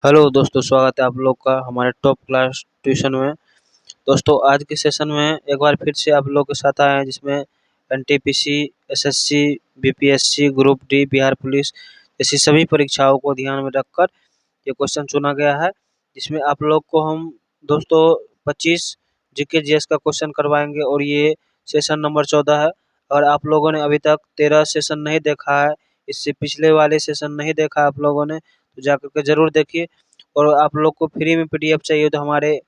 Hello दोस्तों, स्वागत है आप लोग का हमारे टॉप क्लास ट्यूशन में। दोस्तों, आज के सेशन में एक बार फिर से आप लोग के साथ आए हैं, जिसमें NTPC, SSC, BPSC, group D, Bihar police जैसी सभी परीक्षाओं को ध्यान में रखकर ये क्वेश्चन चुना गया है, जिसमें आप लोग को हम दोस्तों 25 जीके जीएस का क्वेश्चन करवाएंगे और ये सेशन नंबर 14 है। और आप लोगों ने अभी तक 13 सेशन नहीं देखा है, इससे पिछले वाले सेशन नहीं देखा आप लोगों ने, तो जाकर के जरूर देखिए। और आप लोग को फ्री में पीडीएफ चाहिए तो हमारे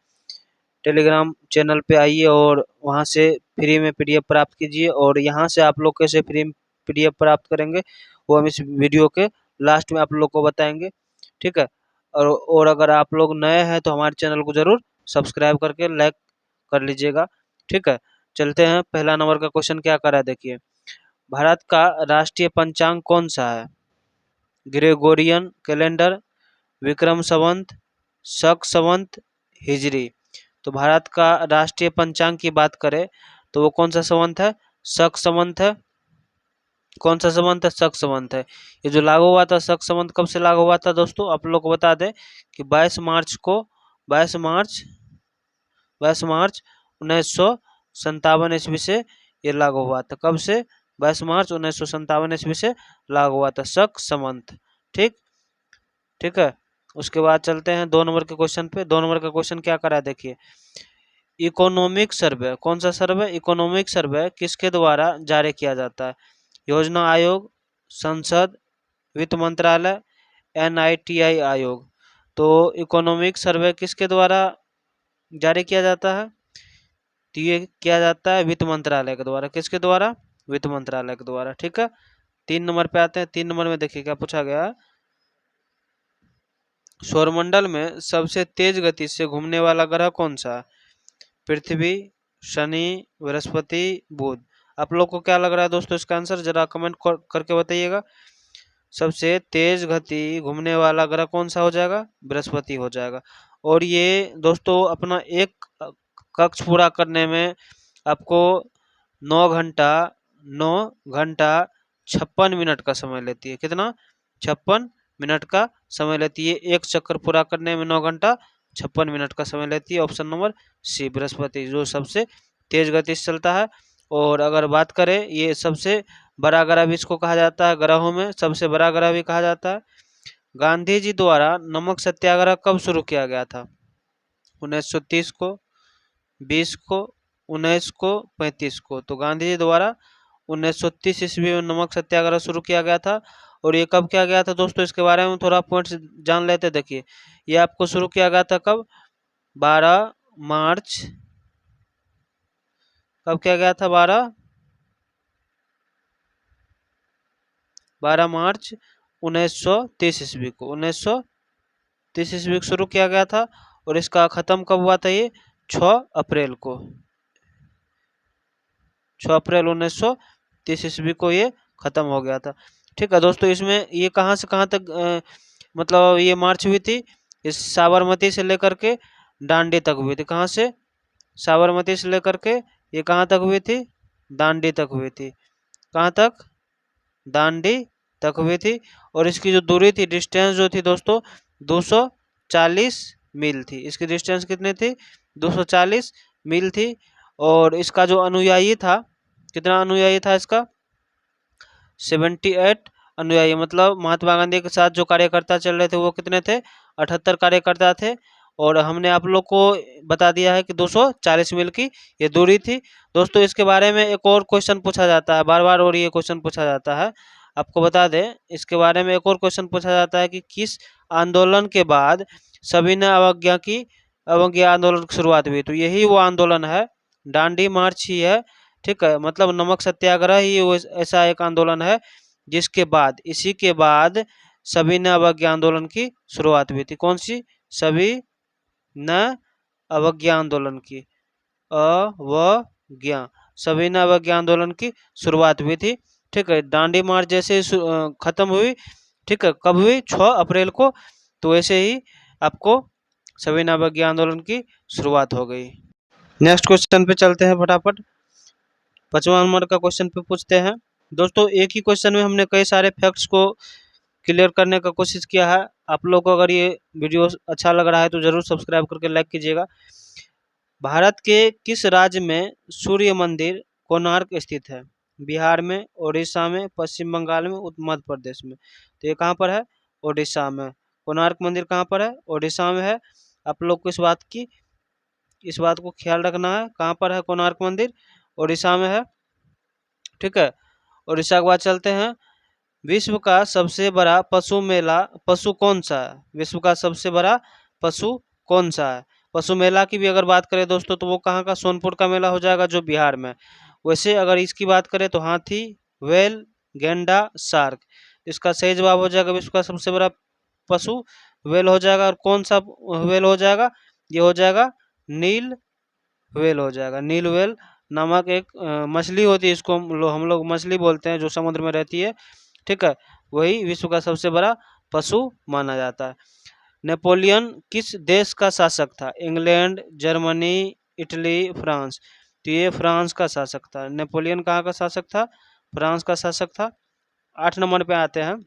टेलीग्राम चैनल पे आइए और वहाँ से फ्री में पीडीएफ प्राप्त कीजिए। और यहाँ से आप लोग कैसे फ्री में पीडीएफ प्राप्त करेंगे वो हम इस वीडियो के लास्ट में आप लोग को बताएंगे, ठीक है। और अगर आप लोग नए हैं तो हमारे चैनल को जरूर सब्सक्राइब करके लाइक कर लीजिएगा, ठीक है। चलते हैं, पहला नंबर का क्वेश्चन क्या करा देखिए। भारत का राष्ट्रीय पंचांग कौन सा है? ग्रेगोरियन कैलेंडर, विक्रम संवत, शक संवत, हिजरी। तो भारत का राष्ट्रीय पंचांग की बात करें तो वो कौन सा संवत है? शक संवत है। कौन सा संवत है? शक संवत है। ये जो लागू हुआ था शक संवत कब से लागू हुआ था दोस्तों? आप लोग को बता दें कि 22 मार्च 1957 ईस्वी से ये लागू हुआ था। कब से? 22 मार्च 1957 ईस्वी से लागू हुआ था शक संवत, ठीक ठीक है। उसके बाद चलते हैं 2 नंबर के क्वेश्चन पे। 2 नंबर का क्वेश्चन क्या करा है देखिए। इकोनॉमिक सर्वे, कौन सा सर्वे? इकोनॉमिक सर्वे किसके द्वारा जारी किया जाता है? योजना आयोग, संसद, वित्त मंत्रालय, एनआईटीआई आयोग। तो इकोनॉमिक सर्वे किसके द्वारा जारी किया जाता है? तो ये किया जाता है वित्त मंत्रालय के द्वारा। किसके द्वारा? वित्त मंत्रालय के द्वारा, ठीक है। 3 नंबर पे आते हैं। 3 नंबर में देखिए क्या पूछा गया है। सौरमंडल में सबसे तेज गति से घूमने वाला ग्रह कौन सा है? पृथ्वी, शनि, बृहस्पति, बुध। आप लोग को क्या लग रहा है दोस्तों इसका आंसर? जरा कमेंट करके बताइएगा। सबसे तेज गति घूमने वाला ग्रह कौन सा हो जाएगा? बृहस्पति हो जाएगा। और ये दोस्तों अपना एक कक्ष पूरा करने में आपको 9 घंटा 56 मिनट का समय लेती है। कितना? 56 मिनट का समय लेती है। एक चक्कर पूरा करने में 9 घंटा 56 मिनट का समय लेती है। ऑप्शन नंबर सी, बृहस्पति, जो सबसे तेज गति से चलता है। और अगर बात करें, ये सबसे बड़ा ग्रह भी इसको कहा जाता है, ग्रहों में सबसे बड़ा ग्रह भी कहा जाता है। गांधी जी द्वारा नमक सत्याग्रह कब शुरू किया गया था? 1930 को, 20 को, 19 को, 35 को। तो गांधी जी द्वारा 1930 ईस्वी में नमक सत्याग्रह शुरू किया गया था। और ये कब किया गया था दोस्तों? इसके बारे में थोड़ा पॉइंट्स जान लेते। देखिए, ये आपको शुरू किया गया था कब? 12 मार्च। कब किया गया था? 12 मार्च 1930 ईस्वी को। 1930 ईस्वी को शुरू किया गया था। और इसका खत्म कब हुआ था? ये 6 अप्रैल को। 6 अप्रैल 1930 ईस्वी को ये खत्म हो गया था, ठीक है दोस्तों। इसमें ये कहाँ से कहाँ तक मतलब ये मार्च हुई थी? इस साबरमती से लेकर के दांडी तक हुई थी। कहाँ से? साबरमती से लेकर के ये कहाँ तक हुई थी? दांडी तक हुई थी। कहाँ तक? दांडी तक हुई थी। और इसकी जो दूरी थी, डिस्टेंस जो थी दोस्तों, 240 मील थी। इसकी डिस्टेंस कितनी थी? 240 मील थी। और इसका जो अनुयायी था, कितना अनुयायी था इसका? 78 अनुयायी। मतलब महात्मा गांधी के साथ जो कार्यकर्ता चल रहे थे वो कितने थे? 78 कार्यकर्ता थे। और हमने आप लोग को बता दिया है कि 240 मील की ये दूरी थी दोस्तों। इसके बारे में एक और क्वेश्चन पूछा जाता है बार बार, और ये क्वेश्चन पूछा जाता है, आपको बता दें इसके बारे में एक और क्वेश्चन पूछा जाता है कि किस आंदोलन के बाद सविनय अवज्ञा आंदोलन की शुरुआत हुई? तो यही वो आंदोलन है, दांडी मार्च ही है, ठीक है। मतलब नमक सत्याग्रह ही ऐसा एक आंदोलन है जिसके बाद, इसी के बाद सविनय अवज्ञा आंदोलन की शुरुआत हुई थी। कौन सी? सविनय अवज्ञा आंदोलन की, अवज्ञा, सविनय अवज्ञा आंदोलन की शुरुआत हुई थी, ठीक है। दांडी मार्च जैसे खत्म हुई, ठीक है, कब हुई? 6 अप्रैल को। तो ऐसे ही आपको सविनय अवज्ञा आंदोलन की शुरुआत हो गई। नेक्स्ट क्वेश्चन पे चलते हैं फटाफट। 5वां नंबर का क्वेश्चन पे पूछते हैं दोस्तों। एक ही क्वेश्चन में हमने कई सारे फैक्ट्स को क्लियर करने का कोशिश किया है। आप लोग को अगर ये वीडियो अच्छा लग रहा है तो जरूर सब्सक्राइब करके लाइक कीजिएगा। भारत के किस राज्य में सूर्य मंदिर कोणार्क स्थित है? बिहार में, उड़ीसा में, पश्चिम बंगाल में, मध्य प्रदेश में। तो ये कहाँ पर है? उड़ीसा में। कोणार्क मंदिर कहाँ पर है? उड़ीसा में है। आप लोग को इस बात को ख्याल रखना है। कहाँ पर है कोणार्क मंदिर? उड़ीसा में है। ठीक है, उड़ीसा के बाद चलते हैं। विश्व का सबसे बड़ा पशु कौन सा है? विश्व का सबसे बड़ा पशु कौन सा है? पशु मेला की भी अगर बात करें दोस्तों तो वो कहाँ का? सोनपुर का मेला हो जाएगा जो बिहार में। वैसे अगर इसकी बात करें तो हाथी, वेल, गेंडा, शार्क। इसका सही जवाब हो जाएगा विश्व का सबसे बड़ा पशु वेल हो जाएगा। और कौन सा वेल हो जाएगा? ये हो जाएगा नील व्हेल हो जाएगा। नील व्हेल नामक एक मछली होती है, इसको हम लोग मछली बोलते हैं, जो समुद्र में रहती है। ठीक है, वही विश्व का सबसे बड़ा पशु माना जाता है। नेपोलियन किस देश का शासक था? England, Germany, Italy, France. तो ये फ्रांस का शासक था। नेपोलियन कहाँ का शासक था? फ्रांस का शासक था। 8 नंबर पे आते हैं।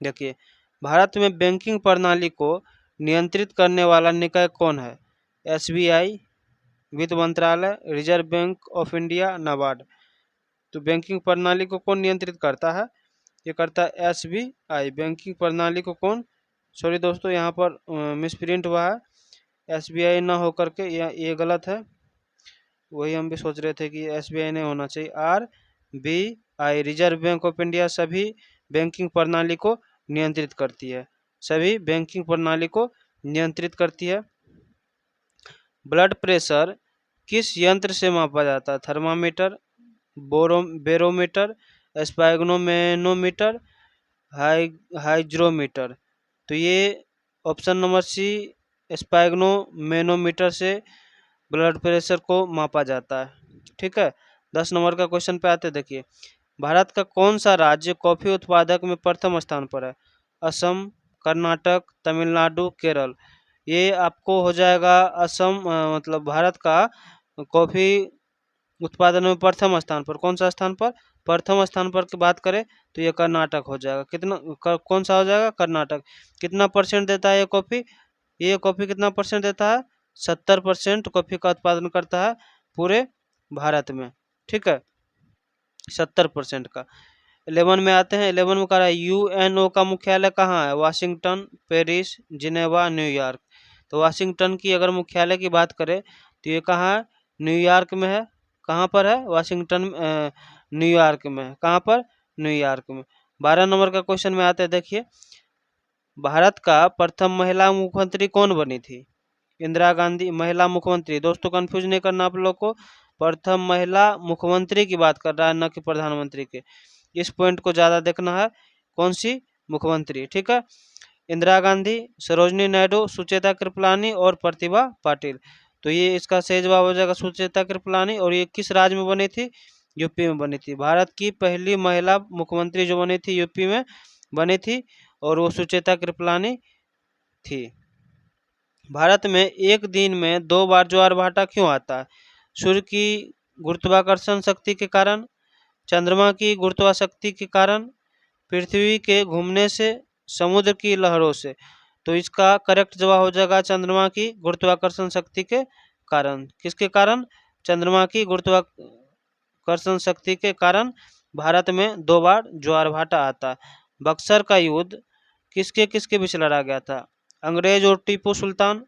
देखिए, भारत में बैंकिंग प्रणाली को नियंत्रित करने वाला निकाय कौन है? SBI, वित्त मंत्रालय, reserve bank of India, NABARD. तो बैंकिंग प्रणाली को कौन नियंत्रित करता है? ये करता है SBI। बैंकिंग प्रणाली को कौन, सॉरी दोस्तों यहाँ पर मिसप्रिंट हुआ है, SBI ना होकर के ये गलत है। वही हम भी सोच रहे थे कि SBI नहीं होना चाहिए। RBI, reserve bank of India सभी बैंकिंग प्रणाली को नियंत्रित करती है। सभी बैंकिंग प्रणाली को नियंत्रित करती है। ब्लड प्रेशर किस यंत्र से मापा जाता है? Thermometer, barometer, sphygmomanometer, hygrometer. तो ये ऑप्शन नंबर सी, स्पाइगनोमेनोमीटर से ब्लड प्रेशर को मापा जाता है। ठीक है, 10 नंबर का क्वेश्चन पे आते। देखिए, भारत का कौन सा राज्य कॉफी उत्पादक में प्रथम स्थान पर है? असम, कर्नाटक, तमिलनाडु, केरल। ये आपको हो जाएगा असम, मतलब भारत का कॉफी उत्पादन में प्रथम स्थान पर। कौन सा स्थान पर? प्रथम स्थान पर की बात करें तो ये कर्नाटक हो जाएगा। कौन सा हो जाएगा? कर्नाटक। कितना परसेंट देता है ये कॉफी? ये कॉफी कितना परसेंट देता है? 70% कॉफी का उत्पादन करता है पूरे भारत में। ठीक है, 70% का। 11 में आते हैं। 11 में कह रहा है UNO का मुख्यालय कहाँ है? Washington, Paris, Geneva, New York. तो वाशिंगटन की अगर मुख्यालय की बात करें तो ये कहाँ है? न्यूयॉर्क में है। कहाँ पर है? वाशिंगटन, न्यूयॉर्क में है। कहाँ पर? न्यूयॉर्क में। 12 नंबर का क्वेश्चन में आते हैं। देखिए, भारत का प्रथम महिला मुख्यमंत्री कौन बनी थी? इंदिरा गांधी। महिला मुख्यमंत्री, दोस्तों कंफ्यूज नहीं करना आप लोग को, प्रथम महिला मुख्यमंत्री की बात कर रहा है, न कि प्रधानमंत्री के। इस पॉइंट को ज्यादा देखना है। कौन सी मुख्यमंत्री? ठीक है, इंदिरा गांधी, सरोजनी नायडू, सुचेता कृपलानी और प्रतिभा पाटिल। तो ये इसका सही जवाब हो जाएगा सुचेता कृपलानी। और ये किस राज्य में बनी थी? यूपी में बनी थी। भारत की पहली महिला मुख्यमंत्री जो बनी थी यूपी में बनी थी, और वो सुचेता कृपलानी थी। भारत में एक दिन में 2 बार ज्वार भाटा क्यों आता है? सूर्य की गुरुत्वाकर्षण शक्ति के कारण, चंद्रमा की गुरुत्वाशक्ति के कारण, पृथ्वी के घूमने से, समुद्र की लहरों से। तो इसका करेक्ट जवाब हो जाएगा चंद्रमा की गुरुत्वाकर्षण शक्ति के कारण। किसके कारण? चंद्रमा की गुरुत्वाकर्षण शक्ति के कारण भारत में 2 बार ज्वार भाटा आता है। बक्सर का युद्ध किसके किसके बीच लड़ा गया था? अंग्रेज और टीपू सुल्तान,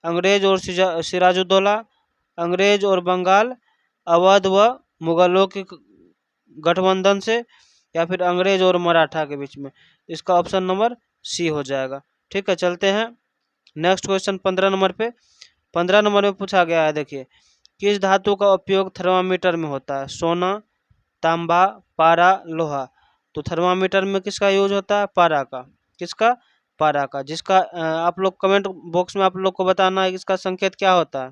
अंग्रेज और सिराजुद्दौला, अंग्रेज और बंगाल, अवध व मुगलों के गठबंधन से, या फिर अंग्रेज और मराठा के बीच में। इसका ऑप्शन नंबर सी हो जाएगा। ठीक है, चलते हैं नेक्स्ट क्वेश्चन 15 नंबर पे। 15 नंबर में पूछा गया है, देखिए, किस धातु का उपयोग थर्मामीटर में होता है? सोना, तांबा, पारा, लोहा। तो थर्मामीटर में किसका यूज होता है? पारा का। किसका? पारा का। जिसका आप लोग कमेंट बॉक्स में आप लोग को बताना है कि इसका संकेत क्या होता है।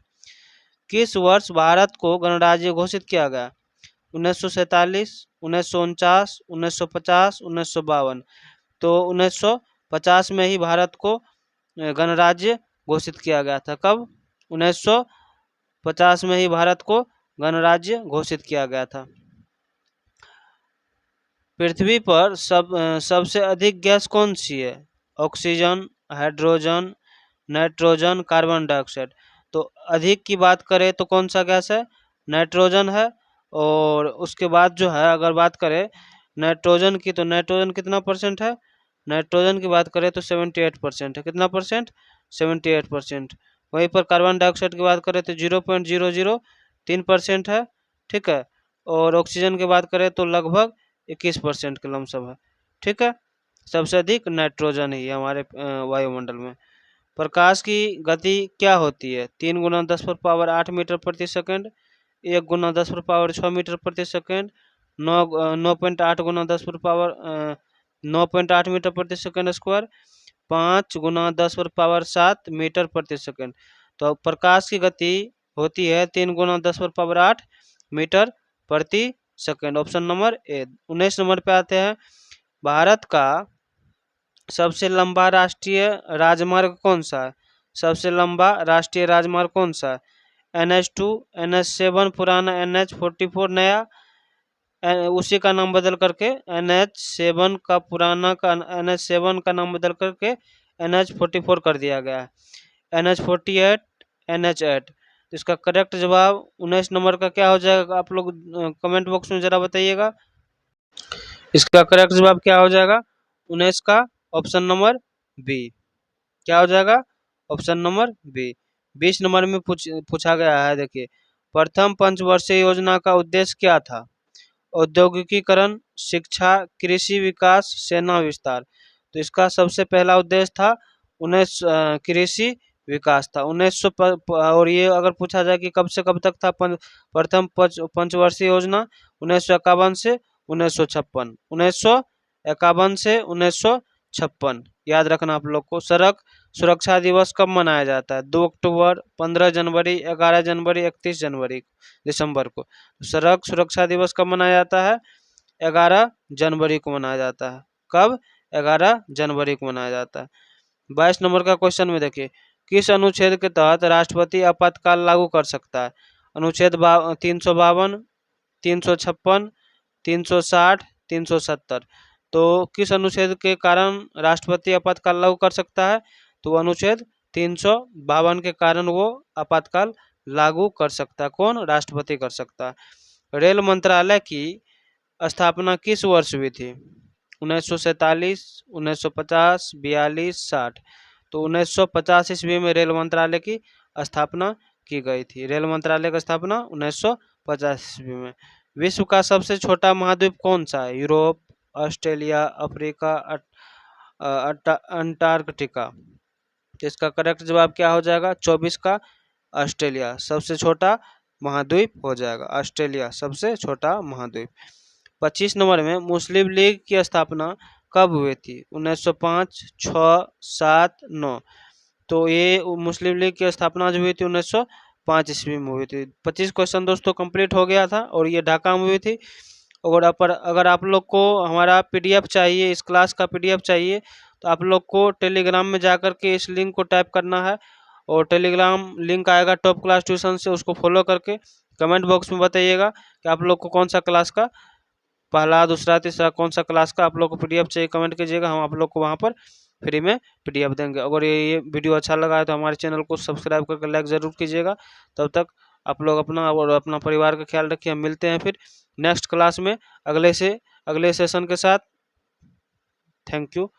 किस वर्ष भारत को गणराज्य घोषित किया गया? 1947, 1949, 1950, 1952। तो 1950 में ही भारत को गणराज्य घोषित किया गया था। कब? 1950 में ही भारत को गणराज्य घोषित किया गया था। पृथ्वी पर सबसे अधिक गैस कौन सी है? Oxygen, hydrogen, nitrogen, carbon dioxide. तो अधिक की बात करें तो कौन सा गैस है? नाइट्रोजन है। और उसके बाद जो है अगर बात करें नाइट्रोजन की, तो नाइट्रोजन कितना परसेंट है? नाइट्रोजन की बात करें तो 78% है। कितना परसेंट? 78%। वहीं पर कार्बन डाइऑक्साइड की बात करें तो 0.003% है। ठीक है। और ऑक्सीजन की बात करें तो लगभग 21% के लमसम है। ठीक है। सबसे अधिक नाइट्रोजन ही है हमारे वायुमंडल में। प्रकाश की गति क्या होती है? 3 × 10⁻8 मीटर प्रति सेकंड, 1 × 10⁻6 मीटर प्रति सेकंड, 9.8 मीटर प्रति सेकंड स्क्वायर, 5 × 10⁻7 मीटर प्रति सेकंड। तो प्रकाश की गति होती है 3 × 10⁻8 मीटर प्रति second. Option number A. 19 number पे आते हैं। भारत का सबसे लंबा राष्ट्रीय राजमार्ग कौन सा है? सबसे लंबा राष्ट्रीय राजमार्ग कौन सा है? NH2, NH7 पुराना, NH44 नया, उसी का नाम बदल करके NH7 का पुराना का NH7 का नाम बदल करके NH44 कर दिया गया है। NH48, NH8। तो इसका करेक्ट जवाब 19 नंबर का क्या हो जाएगा? आप लोग कमेंट बॉक्स में जरा बताइएगा। इसका करेक्ट जवाब क्या हो जाएगा 19 का? Option number B. क्या हो जाएगा? Option number B. 20 नंबर में पूछा गया है। देखिए, प्रथम पंचवर्षीय योजना का उद्देश्य क्या था? औद्योगिकीकरण, शिक्षा, कृषि विकास, सेना विस्तार। तो इसका सबसे पहला उद्देश्य था कृषि विकास था 1900 और ये अगर पूछा जाए कि कब से कब तक था प्रथम पंचवर्षीय योजना, 1951 से 1956। 1951 से 1956 याद रखना आप लोग को। सड़क सुरक्षा दिवस कब मनाया जाता है? 2 अक्टूबर, 15 जनवरी, 11 जनवरी, 31 जनवरी दिसंबर को। सड़क सुरक्षा दिवस कब मनाया जाता है? 11 जनवरी को मनाया जाता है। कब? 11 जनवरी को मनाया जाता है। 22 नंबर का क्वेश्चन में देखिए, किस अनुच्छेद के तहत राष्ट्रपति आपातकाल लागू कर सकता है? अनुच्छेद 352, 356, 360, 370। तो किस अनुच्छेद के कारण राष्ट्रपति आपातकाल लागू कर सकता है? तो अनुच्छेद 352 के कारण वो आपातकाल लागू कर सकता है। कौन? राष्ट्रपति कर सकता है। रेल मंत्रालय की स्थापना किस वर्ष हुई थी? 1947, 1950, 42, 60। तो 1950 ईस्वी में रेल मंत्रालय की स्थापना की गई थी। रेल मंत्रालय की स्थापना 1950 ईस्वी में। विश्व का सबसे छोटा महाद्वीप कौन सा है? Europe, Australia, Africa, Antarctica. तो इसका करेक्ट जवाब क्या हो जाएगा? 24 का ऑस्ट्रेलिया सबसे छोटा महाद्वीप हो जाएगा। ऑस्ट्रेलिया सबसे छोटा महाद्वीप। 25 नंबर में मुस्लिम लीग की स्थापना कब हुई थी? 1905, 6, 7, 9। तो ये मुस्लिम लीग की स्थापना जो हुई थी 1905 ईस्वी में हुई थी। 25 क्वेश्चन दोस्तों कंप्लीट हो गया था और ये ढाका में हुई थी। और अगर आप लोग को हमारा PDF चाहिए, इस क्लास का PDF चाहिए, तो आप लोग को टेलीग्राम में जाकर के इस लिंक को टाइप करना है और टेलीग्राम लिंक आएगा टॉप क्लास ट्यूशन से, उसको फॉलो करके कमेंट बॉक्स में बताइएगा कि आप लोग को कौन सा क्लास का पहला, दूसरा, तीसरा कौन सा क्लास का आप लोग को PDF चाहिए, कमेंट कीजिएगा। हम आप लोग को वहाँ पर फ्री में PDF देंगे। अगर ये वीडियो अच्छा लगा है तो हमारे चैनल को सब्सक्राइब करके लाइक ज़रूर कीजिएगा। तब तक आप लोग अपना और अपना परिवार का ख्याल रखिए। हम मिलते हैं फिर नेक्स्ट क्लास में अगले सेशन के साथ। Thank you.